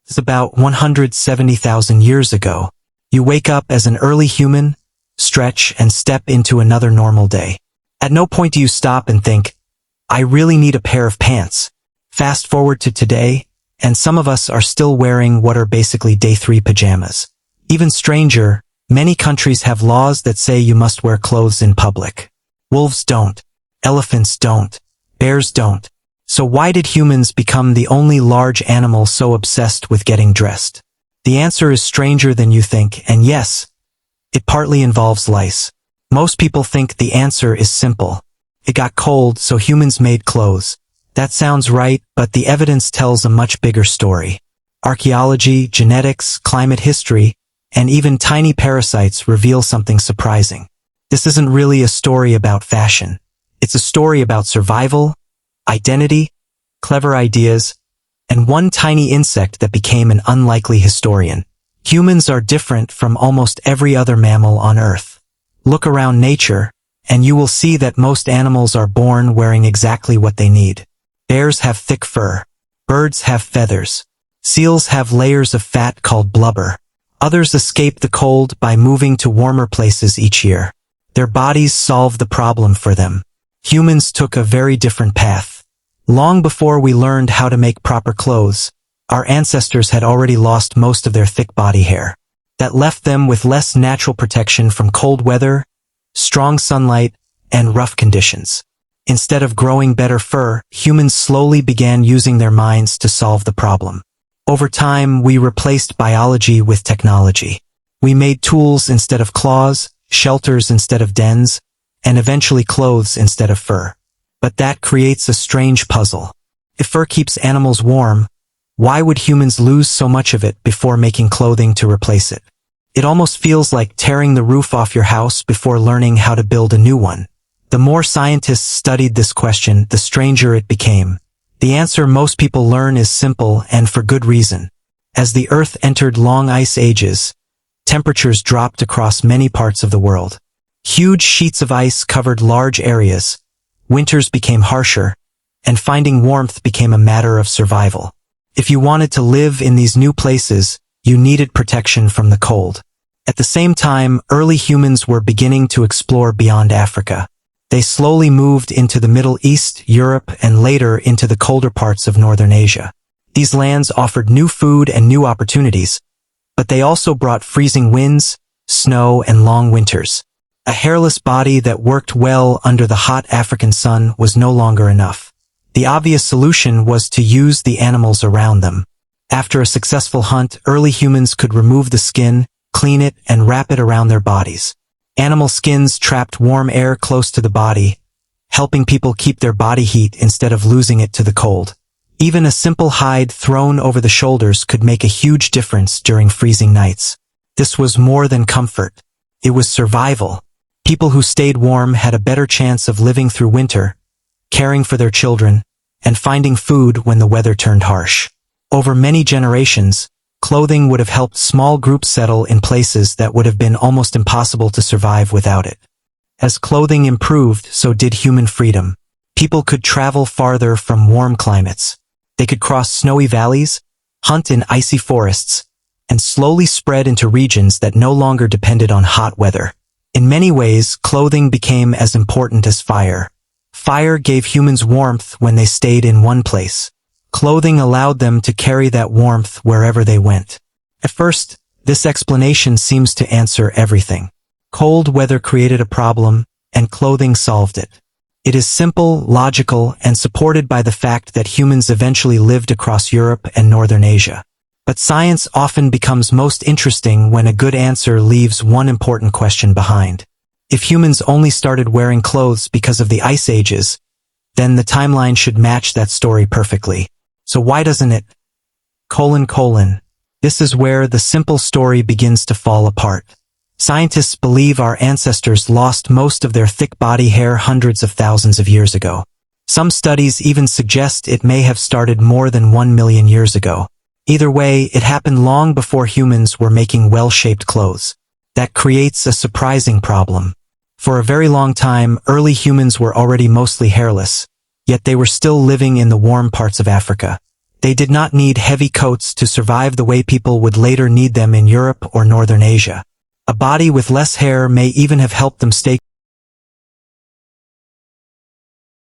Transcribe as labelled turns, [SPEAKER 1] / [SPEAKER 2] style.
[SPEAKER 1] It's about 170,000 years ago. You wake up as an early human, stretch, and step into another normal day. At no point do you stop and think, I really need a pair of pants. Fast forward to today, and some of us are still wearing what are basically day 3 pajamas. Even stranger, many countries have laws that say you must wear clothes in public. Wolves don't. Elephants don't. Bears don't. So why did humans become the only large animal so obsessed with getting dressed? The answer is stranger than you think, and yes, it partly involves lice. Most people think the answer is simple. It got cold, so humans made clothes. That sounds right, but the evidence tells a much bigger story. Archaeology, genetics, climate history, and even tiny parasites reveal something surprising. This isn't really a story about fashion. It's a story about survival, identity, clever ideas, and one tiny insect that became an unlikely historian. Humans are different from almost every other mammal on Earth. Look around nature, and you will see that most animals are born wearing exactly what they need. Bears have thick fur. Birds have feathers. Seals have layers of fat called blubber. Others escape the cold by moving to warmer places each year. Their bodies solve the problem for them. Humans took a very different path. Long before we learned how to make proper clothes, our ancestors had already lost most of their thick body hair. That left them with less natural protection from cold weather, strong sunlight, and rough conditions. Instead of growing better fur, humans slowly began using their minds to solve the problem. Over time, we replaced biology with technology. We made tools instead of claws, shelters instead of dens, and eventually clothes instead of fur. But that creates a strange puzzle. If fur keeps animals warm, why would humans lose so much of it before making clothing to replace it? It almost feels like tearing the roof off your house before learning how to build a new one. The more scientists studied this question, the stranger it became. The answer most people learn is simple, and for good reason. As the Earth entered long ice ages, temperatures dropped across many parts of the world. Huge sheets of ice covered large areas. Winters became harsher, and finding warmth became a matter of survival. If you wanted to live in these new places, you needed protection from the cold. At the same time, early humans were beginning to explore beyond Africa. They slowly moved into the Middle East, Europe, and later into the colder parts of Northern Asia. These lands offered new food and new opportunities, but they also brought freezing winds, snow, and long winters. A hairless body that worked well under the hot African sun was no longer enough. The obvious solution was to use the animals around them. After a successful hunt, early humans could remove the skin, clean it, and wrap it around their bodies. Animal skins trapped warm air close to the body, helping people keep their body heat instead of losing it to the cold. Even a simple hide thrown over the shoulders could make a huge difference during freezing nights. This was more than comfort. It was survival. People who stayed warm had a better chance of living through winter, caring for their children, and finding food when the weather turned harsh. Over many generations, clothing would have helped small groups settle in places that would have been almost impossible to survive without it. As clothing improved, so did human freedom. People could travel farther from warm climates. They could cross snowy valleys, hunt in icy forests, and slowly spread into regions that no longer depended on hot weather. In many ways, clothing became as important as fire. Fire gave humans warmth when they stayed in one place. Clothing allowed them to carry that warmth wherever they went. At first, this explanation seems to answer everything. Cold weather created a problem, and clothing solved it. It is simple, logical, and supported by the fact that humans eventually lived across Europe and Northern Asia. But science often becomes most interesting when a good answer leaves one important question behind. If humans only started wearing clothes because of the ice ages, then the timeline should match that story perfectly. So why doesn't it? This is where the simple story begins to fall apart. Scientists believe our ancestors lost most of their thick body hair hundreds of thousands of years ago. Some studies even suggest it may have started more than 1 million years ago. Either way, it happened long before humans were making well-shaped clothes. That creates a surprising problem. For a very long time, early humans were already mostly hairless, yet they were still living in the warm parts of Africa. They did not need heavy coats to survive the way people would later need them in Europe or Northern Asia. A body with less hair may even have helped them stay